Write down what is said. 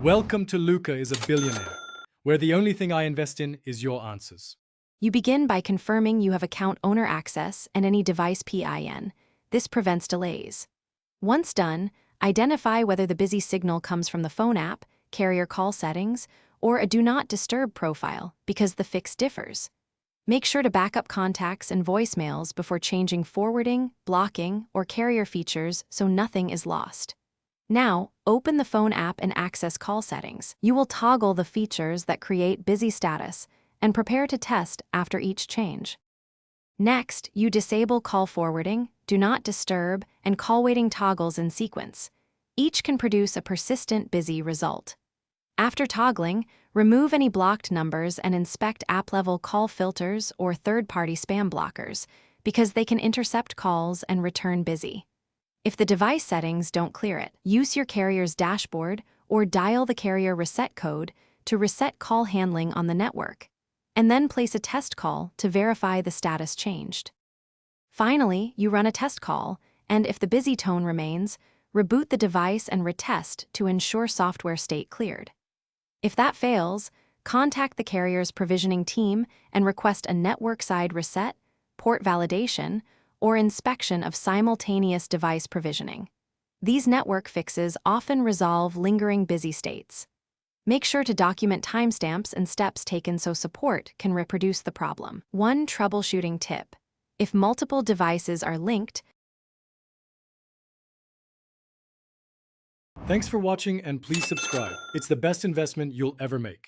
Welcome to Luca is a Billionaire, where the only thing I invest in is your answers. You begin by confirming you have account owner access and any device PIN. This prevents delays. Once done, identify whether the busy signal comes from the phone app, carrier call settings, or a Do Not Disturb profile because the fix differs. Make sure to back up contacts and voicemails before changing forwarding, blocking, or carrier features so nothing is lost. Now, open the phone app and access call settings. You will toggle the features that create busy status and prepare to test after each change. Next, you disable call forwarding, do not disturb, and call waiting toggles in sequence. Each can produce a persistent busy result. After toggling, remove any blocked numbers and inspect app-level call filters or third-party spam blockers because they can intercept calls and return busy. If the device settings don't clear it, use your carrier's dashboard or dial the carrier reset code to reset call handling on the network, and then place a test call to verify the status changed. Finally, you run a test call, and if the busy tone remains, reboot the device and retest to ensure software state cleared. If that fails, contact the carrier's provisioning team and request a network-side reset, port validation, or inspection of simultaneous device provisioning. These network fixes often resolve lingering busy states. Make sure to document timestamps and steps taken so support can reproduce the problem. One troubleshooting tip: if multiple devices are linked, Thanks for watching and please subscribe. It's the best investment you'll ever make.